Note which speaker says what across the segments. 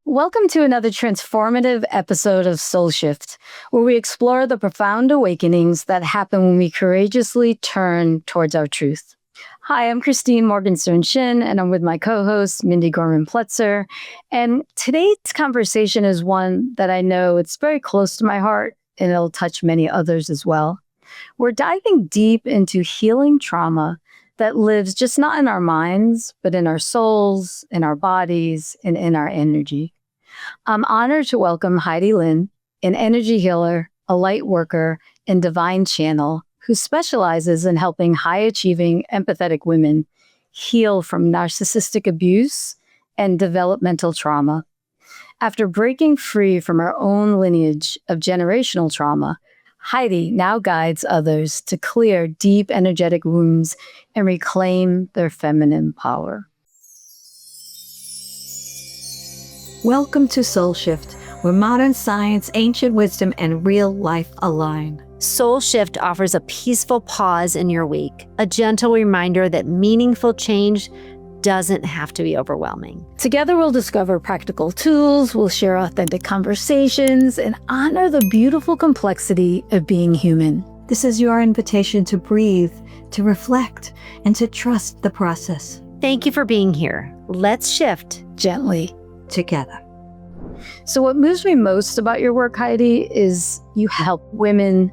Speaker 1: Welcome to another transformative episode of SoulShift, where we explore the profound awakenings that happen when we courageously turn towards our truth. Hi, I'm Christine Morgenstern-Shin, and I'm with my co-host, Mindy Gorman-Pletzer. And today's conversation is one that I know it's very close to my heart, and it'll touch many others as well. We're diving deep into healing trauma that lives just not in our minds, but in our souls, in our bodies, and in our energy. I'm honored to welcome Heidi Lyne, an energy healer, a light worker, and divine channel who specializes in helping high-achieving, empathetic women heal from narcissistic abuse and developmental trauma. After breaking free from her own lineage of generational trauma, Heidi now guides others to clear deep energetic wounds and reclaim their feminine power.
Speaker 2: Welcome to SoulShift, where modern science, ancient wisdom, and real life align.
Speaker 3: SoulShift offers a peaceful pause in your week, a gentle reminder that meaningful change doesn't have to be overwhelming.
Speaker 1: Together, we'll discover practical tools, we'll share authentic conversations, and honor the beautiful complexity of being human.
Speaker 2: This is your invitation to breathe, to reflect, and to trust the process.
Speaker 3: Thank you for being here. Let's shift
Speaker 1: Gently.
Speaker 2: Together.
Speaker 1: So what moves me most about your work, Heidi, is you help women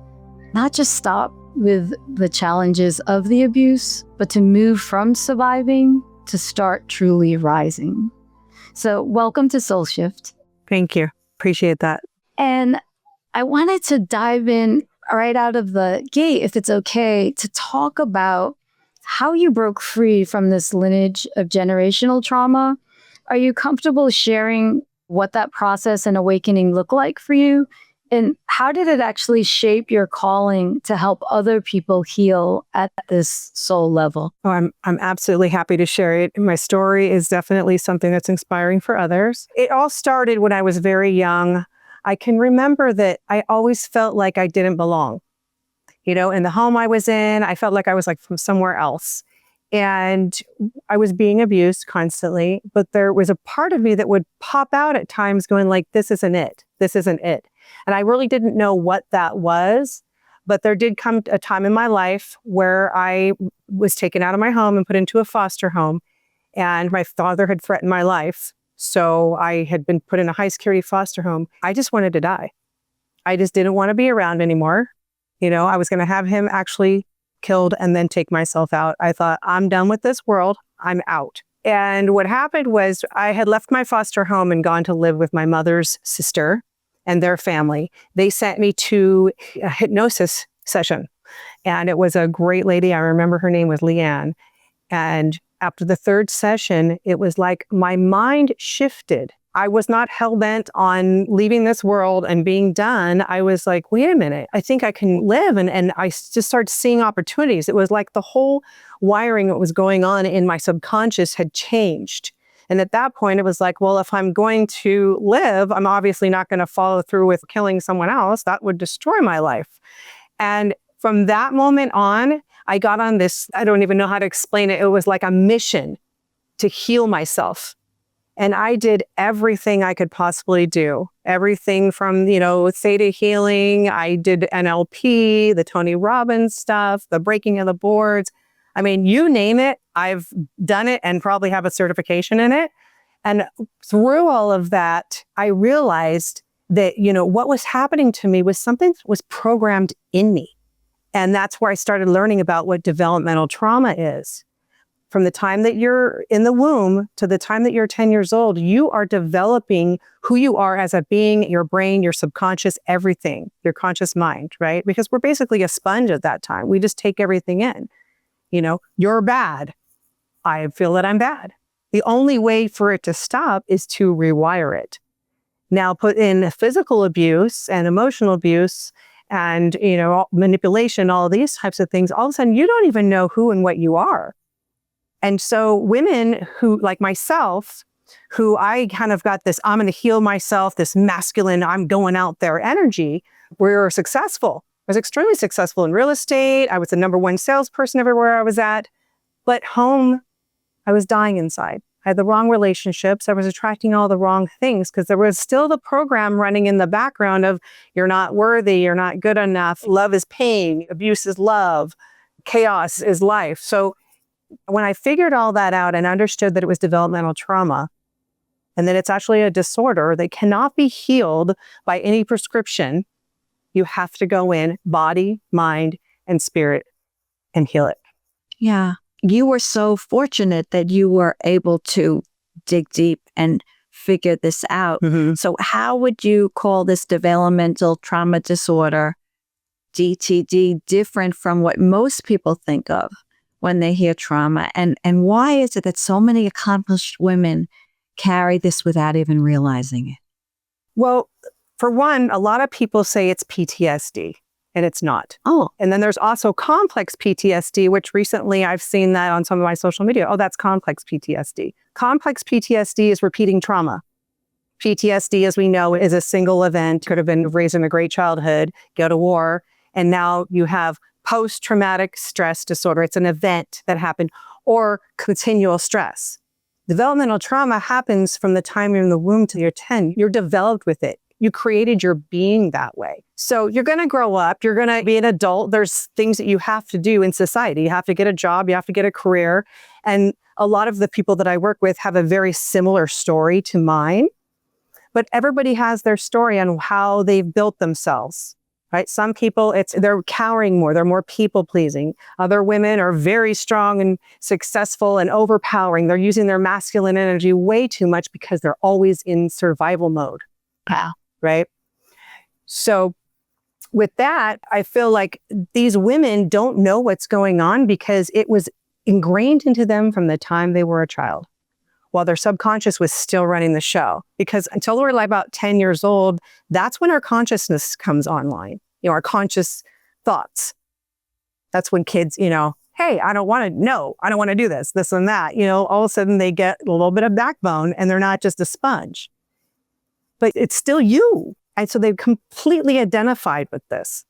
Speaker 1: not just stop with the challenges of the abuse, but to move from surviving to start truly rising. So welcome to SoulShift.
Speaker 4: Thank you. Appreciate that.
Speaker 1: And I wanted to dive in right out of the gate, if it's okay, to talk about how you broke free from this lineage of generational trauma. Are you comfortable sharing what that process and awakening looked like for you? And how did it actually shape your calling to help other people heal at this soul level?
Speaker 4: Oh, I'm absolutely happy to share it. My story is definitely something that's inspiring for others. It all started when I was very young. I can remember that I always felt like I didn't belong. In the home I was in, I felt like I was like from somewhere else. And I was being abused constantly, but there was a part of me that would pop out at times going like, this isn't it. This isn't it. And I really didn't know what that was, but there did come a time in my life where I was taken out of my home and put into a foster home, and my father had threatened my life. So I had been put in a high security foster home. I just wanted to die. I just didn't want to be around anymore. I was going to have him actually killed and then take myself out. I thought, I'm done with this world. I'm out. And what happened was I had left my foster home and gone to live with my mother's sister and their family. They sent me to a hypnosis session. And it was a great lady. I remember her name was Leanne. And after the third session, it was like my mind shifted. I was not hell-bent on leaving this world and being done. I was like, wait a minute, I think I can live. And I just started seeing opportunities. It was like the whole wiring that was going on in my subconscious had changed. And at that point, it was like, well, if I'm going to live, I'm obviously not going to follow through with killing someone else. That would destroy my life. And from that moment on, I got on this, I don't even know how to explain it. It was like a mission to heal myself. And I did everything I could possibly do. Everything from, theta healing. I did NLP, the Tony Robbins stuff, the breaking of the boards. I mean, you name it, I've done it and probably have a certification in it. And through all of that, I realized that, what was happening to me was something that was programmed in me. And that's where I started learning about what developmental trauma is. From the time that you're in the womb to the time that you're 10 years old, you are developing who you are as a being, your brain, your subconscious, everything, your conscious mind, right? Because we're basically a sponge at that time. We just take everything in. You're bad. I feel that I'm bad. The only way for it to stop is to rewire it. Now put in physical abuse and emotional abuse and, manipulation, all these types of things. All of a sudden, you don't even know who and what you are. And so women who, like myself, who I kind of got this, I'm going to heal myself, this masculine, I'm going out there energy, were successful. I was extremely successful in real estate. I was the #1 salesperson everywhere I was at. But home, I was dying inside. I had the wrong relationships. I was attracting all the wrong things because there was still the program running in the background of you're not worthy, you're not good enough, love is pain, abuse is love, chaos is life. So when I figured all that out and understood that it was developmental trauma and that it's actually a disorder that cannot be healed by any prescription, you have to go in body, mind, and spirit and heal it.
Speaker 2: Yeah. You were so fortunate that you were able to dig deep and figure this out.
Speaker 4: Mm-hmm.
Speaker 2: So how would you call this developmental trauma disorder, DTD, different from what most people think of when they hear trauma? And why is it that so many accomplished women carry this without even realizing it?
Speaker 4: Well, for one, a lot of people say it's PTSD. And it's not.
Speaker 2: Oh.
Speaker 4: And then there's also complex PTSD, which recently I've seen that on some of my social media. Oh, that's complex PTSD. Complex PTSD is repeating trauma. PTSD, as we know, is a single event, could have been raised in a great childhood, go to war, and now you have post-traumatic stress disorder. It's an event that happened, or continual stress. Developmental trauma happens from the time you're in the womb till you're 10. You're developed with it. You created your being that way. So you're going to grow up. You're going to be an adult. There's things that you have to do in society. You have to get a job. You have to get a career. And a lot of the people that I work with have a very similar story to mine. But everybody has their story on how they've built themselves, right? Some people, they're cowering more. They're more people pleasing. Other women are very strong and successful and overpowering. They're using their masculine energy way too much because they're always in survival mode.
Speaker 2: Wow.
Speaker 4: Right? So with that, I feel like these women don't know what's going on because it was ingrained into them from the time they were a child, while their subconscious was still running the show. Because until we're like about 10 years old, that's when our consciousness comes online, our conscious thoughts. That's when kids, hey, I don't want to do this and that. All of a sudden they get a little bit of backbone and they're not just a sponge. But it's still you. And so they've completely identified with this.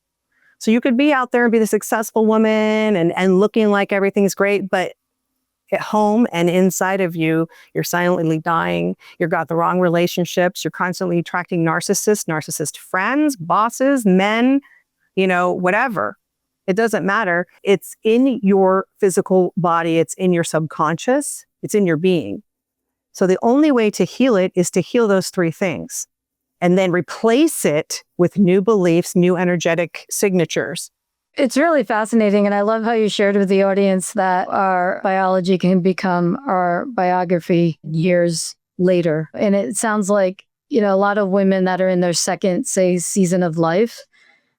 Speaker 4: So you could be out there and be the successful woman and looking like everything's great, but at home and inside of you, you're silently dying. You've got the wrong relationships. You're constantly attracting narcissist friends, bosses, men, whatever. It doesn't matter. It's in your physical body. It's in your subconscious. It's in your being. So the only way to heal it is to heal those three things and then replace it with new beliefs, new energetic signatures.
Speaker 1: It's really fascinating. And I love how you shared with the audience that our biology can become our biography years later. And it sounds like, a lot of women that are in their second, say, season of life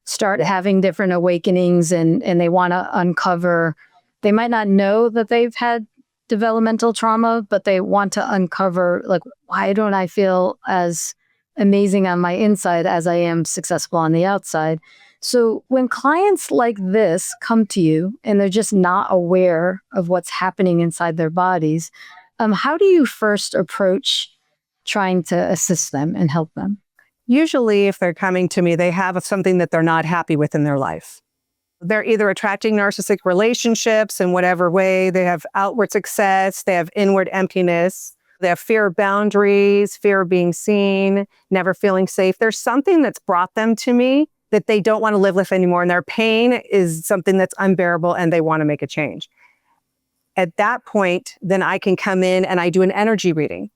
Speaker 1: start having different awakenings and they want to uncover. They might not know that they've had developmental trauma, but they want to uncover, why don't I feel as amazing on my inside as I am successful on the outside? So when clients like this come to you and they're just not aware of what's happening inside their bodies, how do you first approach trying to assist them and help them?
Speaker 4: Usually, if they're coming to me, they have something that they're not happy with in their life. They're either attracting narcissistic relationships in whatever way. They have outward success. They have inward emptiness. They have fear of boundaries, fear of being seen, never feeling safe. There's something that's brought them to me that they don't want to live with anymore. And their pain is something that's unbearable and they want to make a change. At that point, then I can come in and I do an energy reading.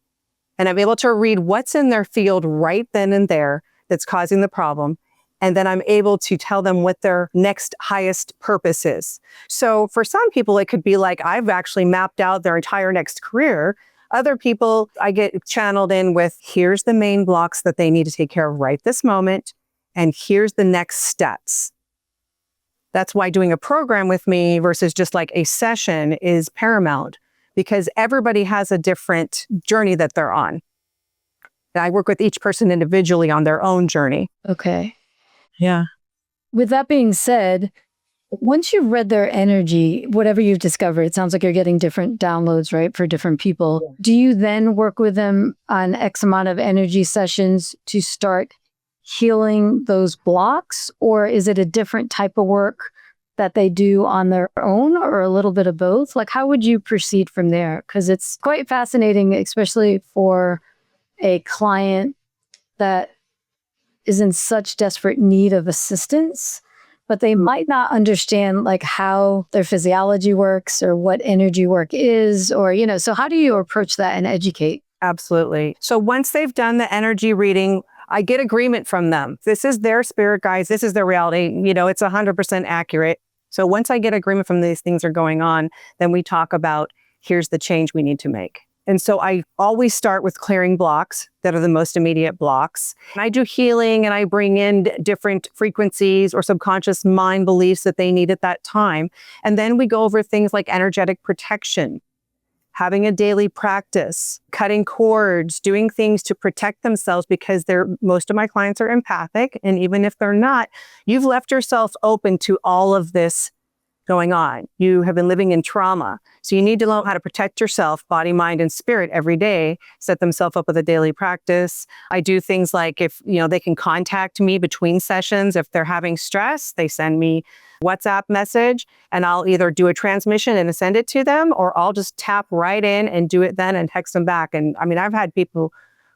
Speaker 4: And I'm able to read what's in their field right then and there that's causing the problem. And then I'm able to tell them what their next highest purpose is. So for some people, it could be like, I've actually mapped out their entire next career. Other people, I get channeled in with, here's the main blocks that they need to take care of right this moment. And here's the next steps. That's why doing a program with me versus just like a session is paramount, because everybody has a different journey that they're on. And I work with each person individually on their own journey.
Speaker 1: Okay.
Speaker 2: Yeah.
Speaker 1: With that being said, once you've read their energy, whatever you've discovered, it sounds like you're getting different downloads, right, for different people. Do you then work with them on X amount of energy sessions to start healing those blocks? Or is it a different type of work that they do on their own or a little bit of both? Like, how would you proceed from there? Because it's quite fascinating, especially for a client that is in such desperate need of assistance, but they might not understand like how their physiology works or what energy work is, or, so how do you approach that and educate?
Speaker 4: Absolutely. So once they've done the energy reading, I get agreement from them. This is their spirit guides. This is their reality. It's 100% accurate. So once I get agreement from these things are going on, then we talk about, here's the change we need to make. And so I always start with clearing blocks that are the most immediate blocks. And I do healing and I bring in different frequencies or subconscious mind beliefs that they need at that time. And then we go over things like energetic protection, having a daily practice, cutting cords, doing things to protect themselves, because most of my clients are empathic. And even if they're not, you've left yourself open to all of this going on. You have been living in trauma. So you need to learn how to protect yourself, body, mind, and spirit every day, set themselves up with a daily practice. I do things like if, they can contact me between sessions. If they're having stress, they send me WhatsApp message and I'll either do a transmission and send it to them, or I'll just tap right in and do it then and text them back. And I mean, I've had people,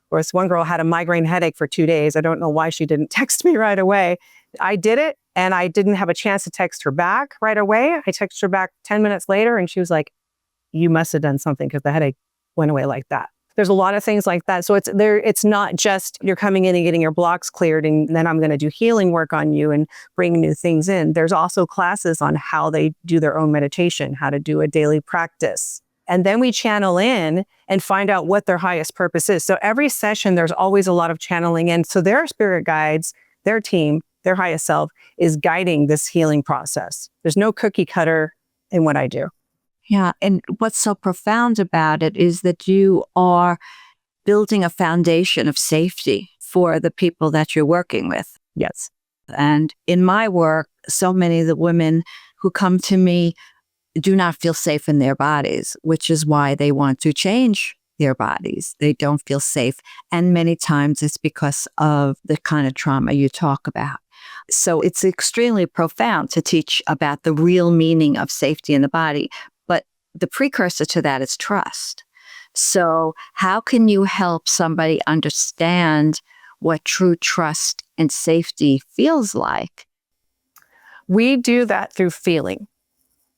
Speaker 4: or this one girl had a migraine headache for 2 days. I don't know why she didn't text me right away. I did it and I didn't have a chance to text her back right away. I texted her back 10 minutes later and she was like, you must have done something because the headache went away like that. There's a lot of things like that. So it's not just you're coming in and getting your blocks cleared and then I'm going to do healing work on you and bring new things in. There's also classes on how they do their own meditation, how to do a daily practice. And then we channel in and find out what their highest purpose is. So every session, there's always a lot of channeling in. So their spirit guides, their team, their highest self is guiding this healing process. There's no cookie cutter in what I do.
Speaker 2: Yeah. And what's so profound about it is that you are building a foundation of safety for the people that you're working with.
Speaker 4: Yes.
Speaker 2: And in my work, so many of the women who come to me do not feel safe in their bodies, which is why they want to change their bodies. They don't feel safe. And many times it's because of the kind of trauma you talk about. So it's extremely profound to teach about the real meaning of safety in the body. But the precursor to that is trust. So how can you help somebody understand what true trust and safety feels like?
Speaker 4: We do that through feeling.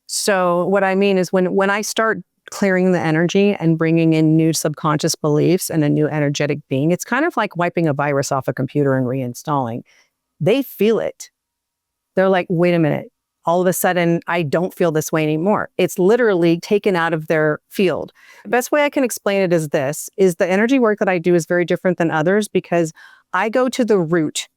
Speaker 4: So what I mean is when I start clearing the energy and bringing in new subconscious beliefs and a new energetic being, it's kind of like wiping a virus off a computer and reinstalling. They feel it. They're like, wait a minute, all of a sudden, I don't feel this way anymore. It's literally taken out of their field. The best way I can explain it is this, is the energy work that I do is very different than others because I go to the root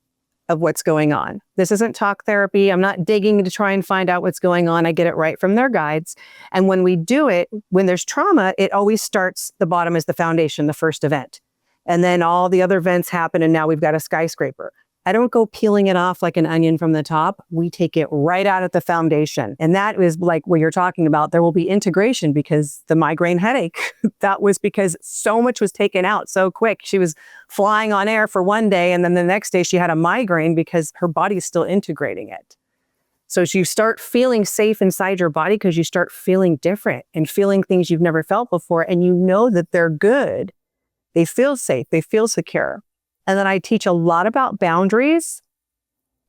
Speaker 4: of what's going on. This isn't talk therapy. I'm not digging to try and find out what's going on. I get it right from their guides. And when we do it, when there's trauma, it always starts, the bottom is the foundation, the first event. And then all the other events happen and now we've got a skyscraper. I don't go peeling it off like an onion from the top. We take it right out at the foundation. And that is like what you're talking about. There will be integration because the migraine headache, that was because so much was taken out so quick. She was flying on air for one day and then the next day she had a migraine because her body's still integrating it. So you start feeling safe inside your body because you start feeling different and feeling things you've never felt before. And you know that they're good. They feel safe. They feel secure. And then I teach a lot about boundaries.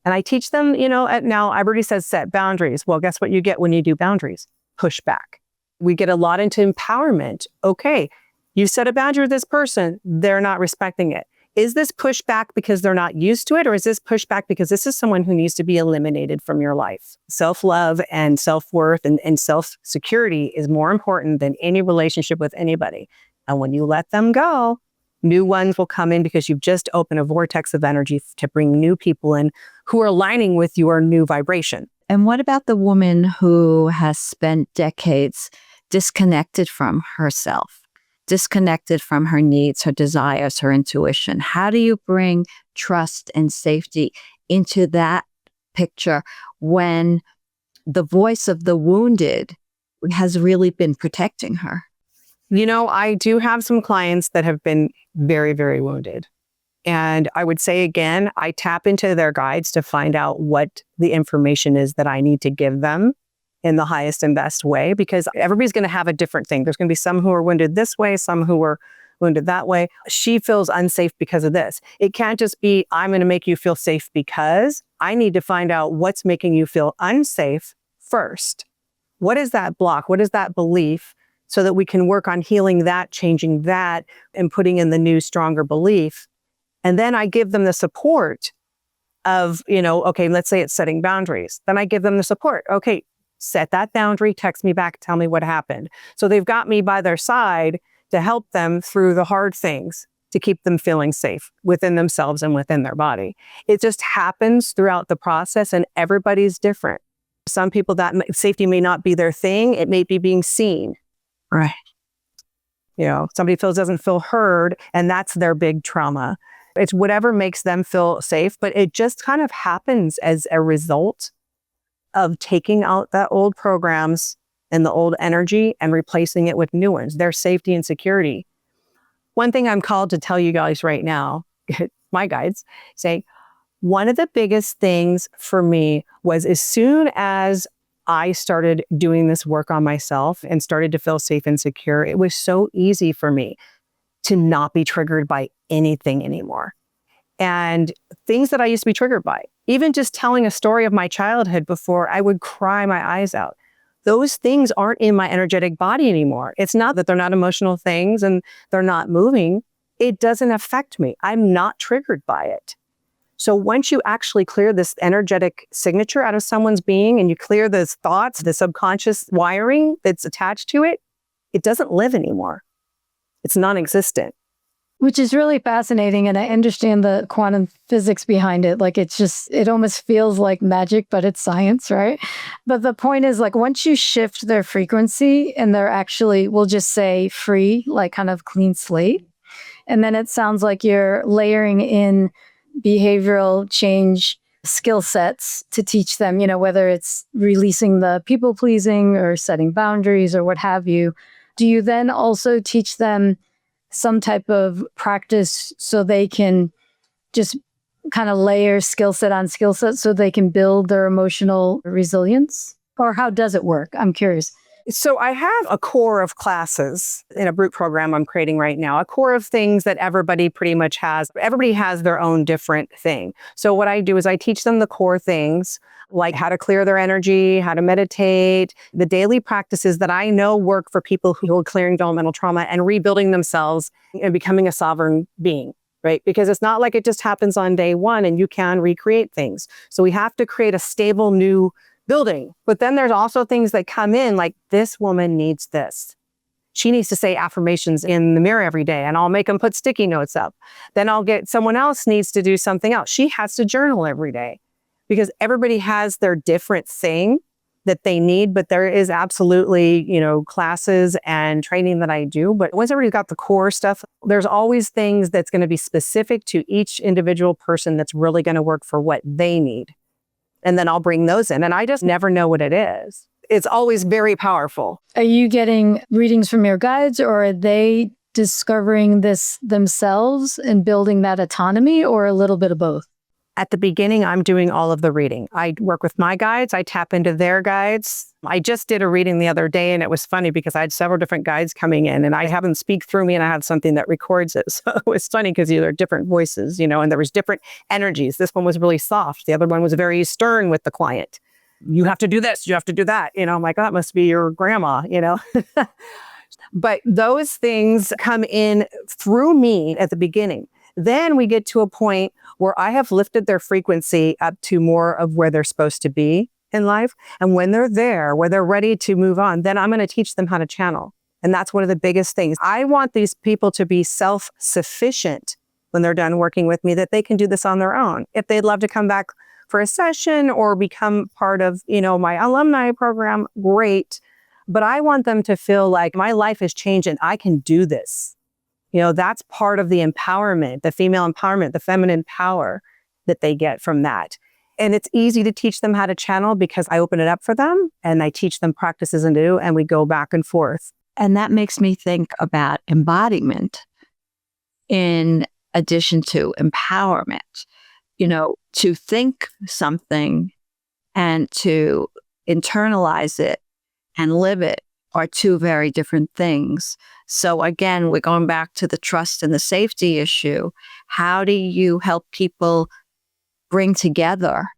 Speaker 4: And I teach them, now everybody says set boundaries. Well, guess what you get when you do boundaries? Pushback. We get a lot into empowerment. Okay, you set a boundary with this person. They're not respecting it. Is this pushback because they're not used to it? Or is this pushback because this is someone who needs to be eliminated from your life? Self-love and self-worth and self-security is more important than any relationship with anybody. And when you let them go, new ones will come in because you've just opened a vortex of energy to bring new people in who are aligning with your new vibration.
Speaker 2: And what about the woman who has spent decades disconnected from herself, disconnected from her needs, her desires, her intuition? How do you bring trust and safety into that picture when the voice of the wounded has really been protecting her?
Speaker 4: I do have some clients that have been very, very wounded. And I would say again, I tap into their guides to find out what the information is that I need to give them in the highest and best way, because everybody's going to have a different thing. There's going to be some who are wounded this way, some who are wounded that way. She feels unsafe because of this. It can't just be, I'm going to make you feel safe because. I need to find out what's making you feel unsafe first. What is that block? What is that belief? So that we can work on healing that, changing that, and putting in the new, stronger belief. And then I give them the support of, okay, let's say it's setting boundaries. Then I give them the support. Okay, set that boundary, text me back, tell me what happened. So they've got me by their side to help them through the hard things, to keep them feeling safe within themselves and within their body. It just happens throughout the process, and everybody's different. Some people, that safety may not be their thing. It may be being seen.
Speaker 2: Right.
Speaker 4: Somebody doesn't feel heard, and that's their big trauma. It's whatever makes them feel safe, but it just kind of happens as a result of taking out the old programs and the old energy and replacing it with new ones, their safety and security. One thing I'm called to tell you guys right now, my guides say, one of the biggest things for me was as soon as I started doing this work on myself and started to feel safe and secure, it was so easy for me to not be triggered by anything anymore. And things that I used to be triggered by, even just telling a story of my childhood before, I would cry my eyes out. Those things aren't in my energetic body anymore. It's not that they're not emotional things and they're not moving. It doesn't affect me. I'm not triggered by it. So once you actually clear this energetic signature out of someone's being and you clear those thoughts, the subconscious wiring that's attached to it, it doesn't live anymore. It's non-existent.
Speaker 1: Which is really fascinating. And I understand the quantum physics behind it. Like, it almost feels like magic, but it's science, right? But the point is, like, once you shift their frequency and they're actually, we'll just say free, like kind of clean slate. And then it sounds like you're layering in behavioral change skill sets to teach them, whether it's releasing the people pleasing or setting boundaries or what have you. Do you then also teach them some type of practice so they can just kind of layer skill set on skill set so they can build their emotional resilience? Or how does it work? I'm curious.
Speaker 4: So I have a core of classes in a Brute program I'm creating right now, a core of things that everybody pretty much has. Everybody has their own different thing. So what I do is I teach them the core things, like how to clear their energy, how to meditate, the daily practices that I know work for people who are clearing developmental trauma and rebuilding themselves and becoming a sovereign being, right? Because it's not like it just happens on day one and you can recreate things. So we have to create a stable new building. But then there's also things that come in, like, this woman needs this. She needs to say affirmations in the mirror every day, and I'll make them put sticky notes up. Then I'll get someone else needs to do something else. She has to journal every day, because everybody has their different thing that they need. But there is absolutely, classes and training that I do. But once everybody's got the core stuff, there's always things that's going to be specific to each individual person that's really going to work for what they need. And then I'll bring those in. And I just never know what it is. It's always very powerful.
Speaker 1: Are you getting readings from your guides, or are they discovering this themselves and building that autonomy, or a little bit of both?
Speaker 4: At the beginning, I'm doing all of the reading. I work with my guides. I tap into their guides. I just did a reading the other day, and it was funny because I had several different guides coming in, and I have them speak through me, and I have something that records it. So it was funny because there are different voices, and there was different energies. This one was really soft. The other one was very stern with the client. You have to do this. You have to do that. I'm like, oh, that must be your grandma, But those things come in through me at the beginning. Then we get to a point where I have lifted their frequency up to more of where they're supposed to be in life. And when they're there, where they're ready to move on, then I'm going to teach them how to channel. And that's one of the biggest things. I want these people to be self-sufficient when they're done working with me, that they can do this on their own. If they'd love to come back for a session or become part of, my alumni program, great. But I want them to feel like my life has changed and I can do this. That's part of the empowerment, the female empowerment, the feminine power that they get from that. And it's easy to teach them how to channel because I open it up for them and I teach them practices and we go back and forth.
Speaker 2: And that makes me think about embodiment in addition to empowerment. To think something and to internalize it and live it are two very different things. So again, we're going back to the trust and the safety issue. How do you help people bring together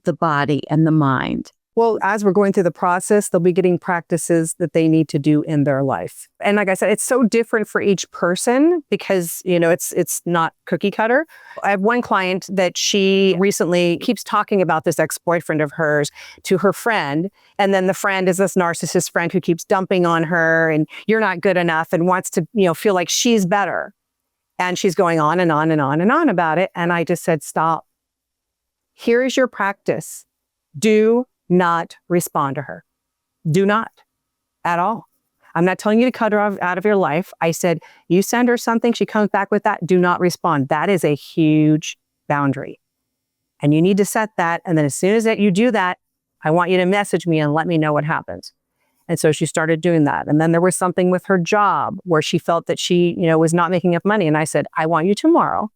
Speaker 2: the body and the mind?
Speaker 4: Well, as we're going through the process, they'll be getting practices that they need to do in their life. And like I said, it's so different for each person because, it's not cookie cutter. I have one client that she recently keeps talking about this ex-boyfriend of hers to her friend. And then the friend is this narcissist friend who keeps dumping on her and you're not good enough and wants to, feel like she's better. And she's going on and on and on and on about it. And I just said, stop. Here is your practice. Do not respond to her. Do not at all. I'm not telling you to cut her out of your life. I said, you send her something, she comes back with that, do not respond. That is a huge boundary. And you need to set that. And then as soon as you do that, I want you to message me and let me know what happens. And so she started doing that. And then there was something with her job where she felt that she, was not making enough money. And I said, I want you tomorrow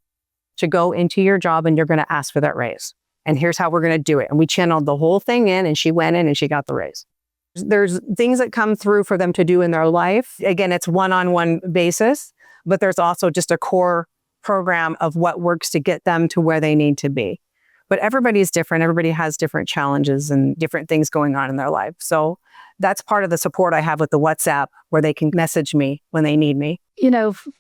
Speaker 4: to go into your job and you're going to ask for that raise. And here's how we're going to do it. And we channeled the whole thing in and she went in and she got the raise. There's things that come through for them to do in their life. Again, it's one-on-one basis, but there's also just a core program of what works to get them to where they need to be. But everybody's different. Everybody has different challenges and different things going on in their life. So that's part of the support I have with the WhatsApp where they can message me when they need me.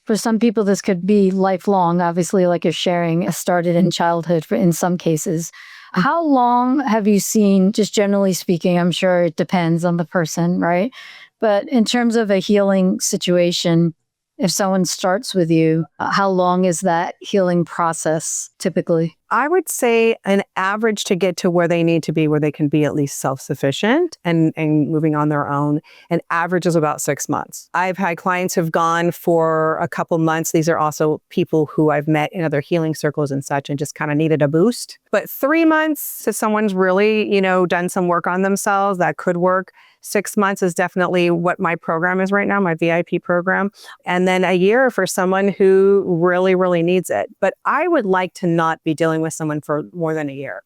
Speaker 1: For some people, this could be lifelong. Obviously, like you're sharing, it started in childhood in some cases. How long have you seen, just generally speaking, I'm sure it depends on the person, right? But in terms of a healing situation, if someone starts with you, how long is that healing process typically?
Speaker 4: I would say an average to get to where they need to be, where they can be at least self-sufficient and moving on their own. An average is about 6 months. I've had clients who've gone for a couple months. These are also people who I've met in other healing circles and such and just kind of needed a boost. But 3 months, if someone's really, done some work on themselves, that could work. 6 months is definitely what my program is right now, my VIP program. And then a year for someone who really, really needs it. But I would like to not be dealing with someone for more than a year.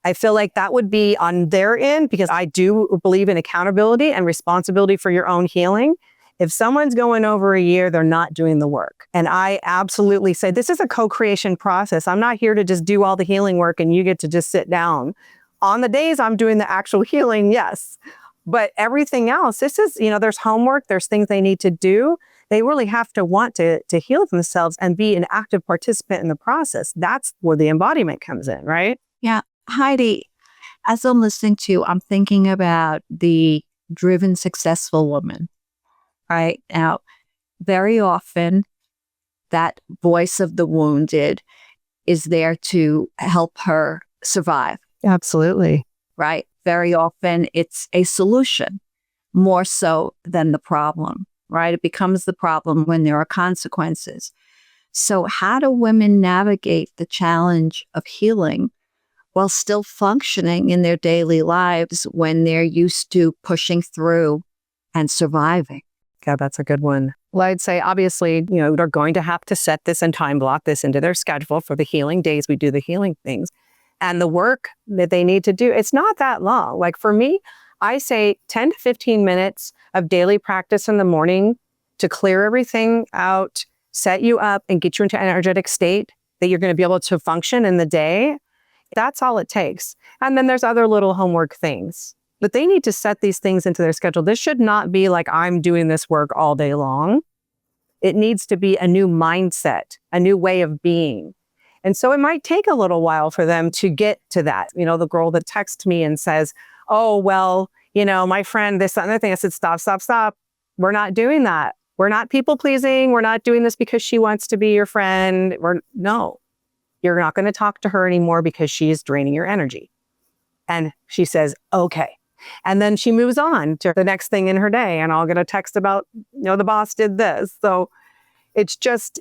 Speaker 4: I feel like that would be on their end because I do believe in accountability and responsibility for your own healing. If someone's going over a year, they're not doing the work. And I absolutely say this is a co-creation process. I'm not here to just do all the healing work and you get to just sit down. On the days I'm doing the actual healing, yes. But everything else, this is, there's homework, there's things they need to do. They really have to want to heal themselves and be an active participant in the process. That's where the embodiment comes in, right?
Speaker 2: Yeah. Heidi, as I'm listening to you, I'm thinking about the driven, successful woman, right? Now, very often, that voice of the wounded is there to help her survive.
Speaker 4: Absolutely.
Speaker 2: Right? Very often, it's a solution more so than the problem, right? It becomes the problem when there are consequences. So how do women navigate the challenge of healing while still functioning in their daily lives when they're used to pushing through and surviving?
Speaker 4: Yeah, that's a good one. Well, I'd say obviously, they're going to have to set this and time block this into their schedule for the healing days we do the healing things. And the work that they need to do, it's not that long. Like for me, I say 10 to 15 minutes of daily practice in the morning to clear everything out, set you up and get you into an energetic state that you're going to be able to function in the day. That's all it takes. And then there's other little homework things. But they need to set these things into their schedule. This should not be like I'm doing this work all day long. It needs to be a new mindset, a new way of being. And so it might take a little while for them to get to that. The girl that texts me and says, oh, well, my friend, this, that, and other thing. I said, stop. We're not doing that. We're not people pleasing. We're not doing this because she wants to be your friend. No, you're not going to talk to her anymore because she is draining your energy. And she says, okay. And then she moves on to the next thing in her day. And I'll get a text about, the boss did this. So it's just,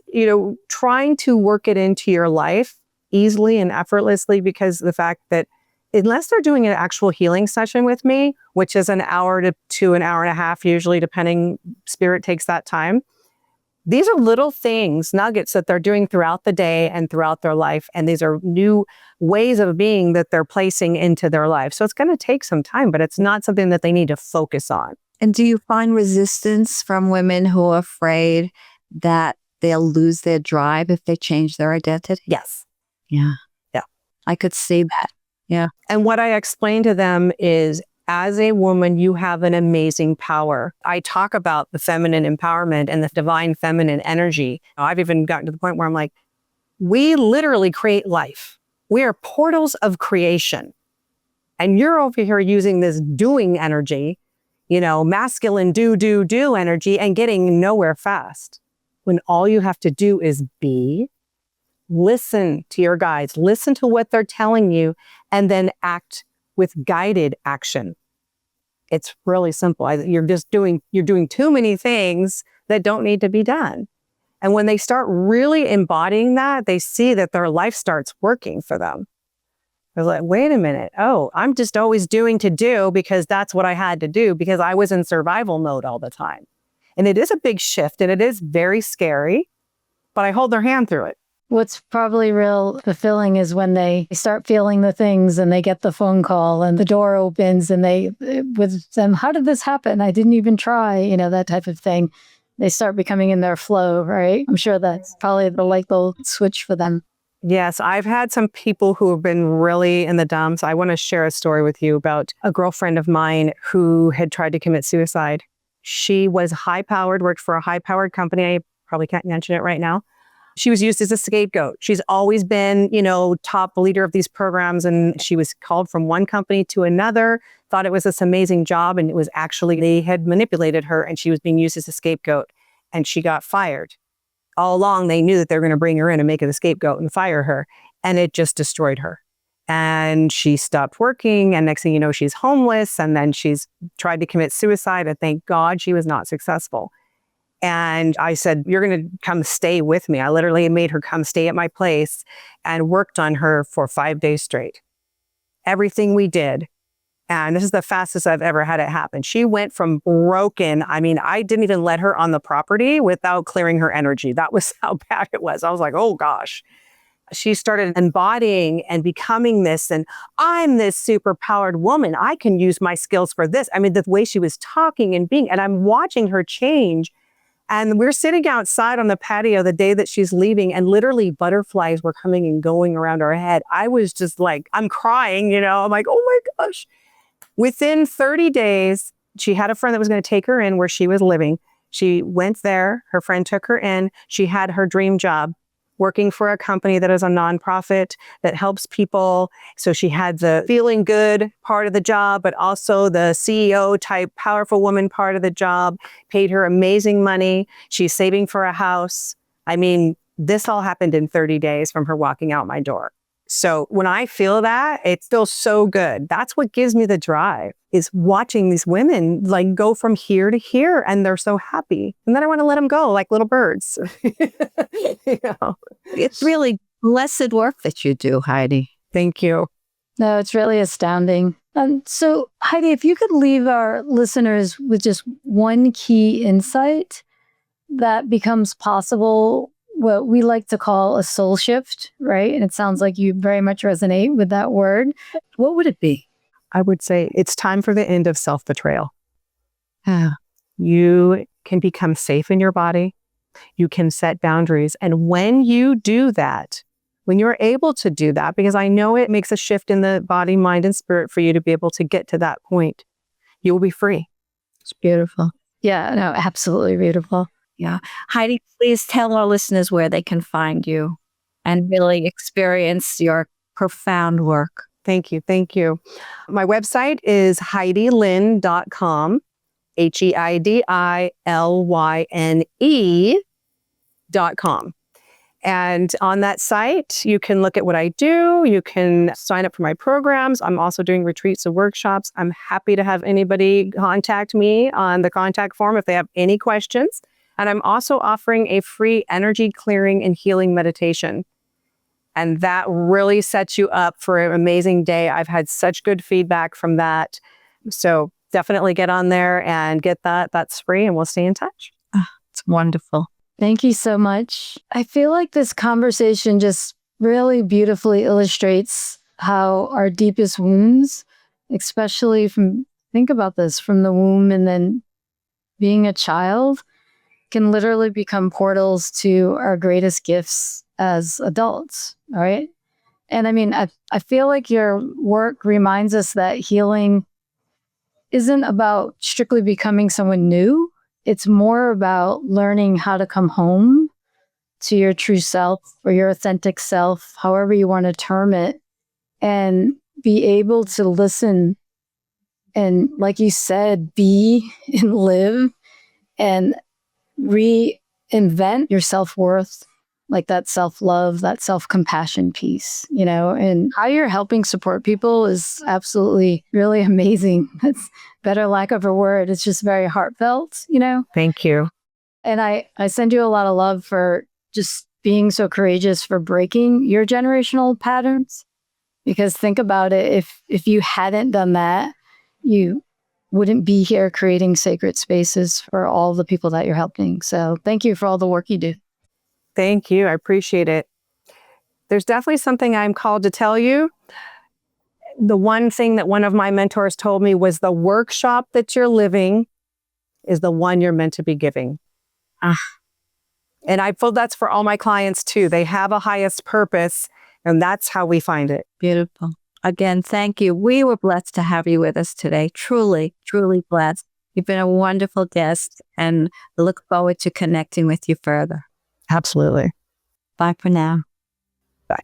Speaker 4: trying to work it into your life easily and effortlessly because the fact that unless they're doing an actual healing session with me, which is an hour to an hour and a half, usually depending, spirit takes that time, These are little things, nuggets that they're doing throughout the day and throughout their life. And these are new ways of being that they're placing into their life. So it's going to take some time, but it's not something that they need to focus on.
Speaker 2: And do you find resistance from women who are afraid that they'll lose their drive if they change their identity?
Speaker 4: Yes.
Speaker 2: Yeah.
Speaker 4: Yeah.
Speaker 2: I could see that. Yeah.
Speaker 4: And what I explain to them is, as a woman, you have an amazing power. I talk about the feminine empowerment and the divine feminine energy. I've even gotten to the point where I'm like, we literally create life. We are portals of creation. And you're over here using this doing energy, masculine do energy, and getting nowhere fast. When all you have to do is be, listen to your guides, listen to what they're telling you, and then act with guided action. It's really simple. You're doing too many things that don't need to be done. And when they start really embodying that, they see that their life starts working for them. They're like, wait a minute. Oh, I'm just always doing to do because that's what I had to do because I was in survival mode all the time. And it is a big shift and it is very scary, but I hold their hand through it.
Speaker 1: What's probably real fulfilling is when they start feeling the things and they get the phone call and the door opens and with them, how did this happen? I didn't even try, that type of thing. They start becoming in their flow, right? I'm sure that's probably the light bulb switch for them.
Speaker 4: Yes, I've had some people who have been really in the dumps. I want to share a story with you about a girlfriend of mine who had tried to commit suicide. She was high-powered, worked for a high-powered company. I probably can't mention it right now. She was used as a scapegoat. She's always been, top leader of these programs. And she was called from one company to another, thought it was this amazing job. And it was actually, they had manipulated her and she was being used as a scapegoat and she got fired. All along, they knew that they were going to bring her in and make her the scapegoat and fire her. And it just destroyed her. And she stopped working. And next thing you know, she's homeless. And then she's tried to commit suicide. And thank God she was not successful. And I said, you're going to come stay with me. I literally made her come stay at my place and worked on her for 5 days straight. Everything we did. And this is the fastest I've ever had it happen. She went from broken. I didn't even let her on the property without clearing her energy. That was how bad it was. I was like, oh gosh. She started embodying and becoming this. And I'm this super powered woman. I can use my skills for this. The way she was talking and being, and I'm watching her change. And we're sitting outside on the patio the day that she's leaving and literally butterflies were coming and going around our head. I was just like, I'm crying, I'm like, oh my gosh. Within 30 days, she had a friend that was going to take her in where she was living. She went there. Her friend took her in. She had her dream job working for a company that is a nonprofit that helps people. So she had the feeling good part of the job, but also the CEO type powerful woman part of the job, paid her amazing money. She's saving for a house. This all happened in 30 days from her walking out my door. So when I feel that, it feels so good. That's what gives me the drive, is watching these women go from here to here and they're so happy. And then I want to let them go like little birds.
Speaker 2: It's really blessed work that you do, Heidi.
Speaker 4: Thank you.
Speaker 1: No, it's really astounding. So Heidi, if you could leave our listeners with just one key insight that becomes possible, what we like to call a soul shift, right? And it sounds like you very much resonate with that word. What would it be?
Speaker 4: I would say it's time for the end of self-betrayal.
Speaker 2: Yeah.
Speaker 4: You can become safe in your body. You can set boundaries. And when you do that, when you're able to do that, because I know it makes a shift in the body, mind, and spirit for you to be able to get to that point, you will be free.
Speaker 2: It's beautiful.
Speaker 1: Yeah, no, absolutely beautiful.
Speaker 2: Yeah. Heidi, please tell our listeners where they can find you and really experience your profound work.
Speaker 4: Thank you. Thank you. My website is HeidiLyne.com, HeidiLyne.com. And on that site, you can look at what I do. You can sign up for my programs. I'm also doing retreats and workshops. I'm happy to have anybody contact me on the contact form if they have any questions. And I'm also offering a free energy clearing and healing meditation. And that really sets you up for an amazing day. I've had such good feedback from that. So definitely get on there and get that. That's free and we'll stay in touch.
Speaker 2: Oh, it's wonderful.
Speaker 1: Thank you so much. I feel like this conversation just really beautifully illustrates how our deepest wounds, especially think about this, from the womb and then being a child, can literally become portals to our greatest gifts as adults, all right? And I mean, I feel like your work reminds us that healing isn't about strictly becoming someone new. It's more about learning how to come home to your true self or your authentic self, however you want to term it, and be able to listen and, like you said, be and live and reinvent your self-worth, like that self-love, that self-compassion piece, and how you're helping support people is absolutely really amazing. That's better lack of a word. It's just very heartfelt,
Speaker 4: Thank you.
Speaker 1: And I send you a lot of love for just being so courageous for breaking your generational patterns. Because think about it, if you hadn't done that, you wouldn't be here creating sacred spaces for all the people that you're helping. So thank you for all the work you do.
Speaker 4: Thank you. I appreciate it. There's definitely something I'm called to tell you. The one thing that one of my mentors told me was the workshop that you're living is the one you're meant to be giving. And I feel that's for all my clients too. They have a highest purpose, and that's how we find it.
Speaker 2: Beautiful. Again, thank you. We were blessed to have you with us today. Truly, truly blessed. You've been a wonderful guest, and I look forward to connecting with you further.
Speaker 4: Absolutely.
Speaker 2: Bye for now.
Speaker 4: Bye.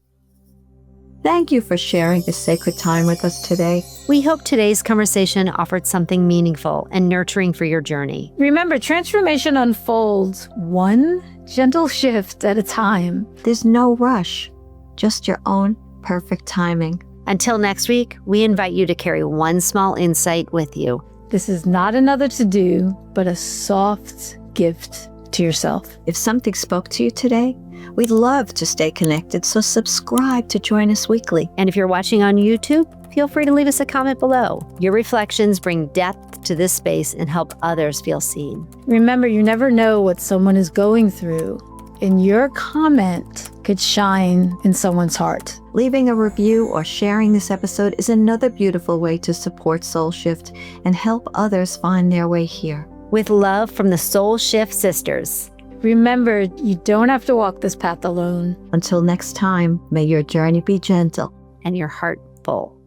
Speaker 2: Thank you for sharing this sacred time with us today.
Speaker 3: We hope today's conversation offered something meaningful and nurturing for your journey.
Speaker 1: Remember, transformation unfolds one gentle shift at a time.
Speaker 2: There's no rush, just your own perfect timing.
Speaker 3: Until next week, we invite you to carry one small insight with you.
Speaker 1: This is not another to-do, but a soft gift to yourself.
Speaker 2: If something spoke to you today, we'd love to stay connected, so subscribe to join us weekly.
Speaker 3: And if you're watching on YouTube, feel free to leave us a comment below. Your reflections bring depth to this space and help others feel seen.
Speaker 1: Remember, you never know what someone is going through, and your comment could shine in someone's heart.
Speaker 2: Leaving a review or sharing this episode is another beautiful way to support SoulShift and help others find their way here.
Speaker 3: With love from the SoulShift sisters.
Speaker 1: Remember, you don't have to walk this path alone.
Speaker 2: Until next time, may your journey be gentle
Speaker 3: And your heart full.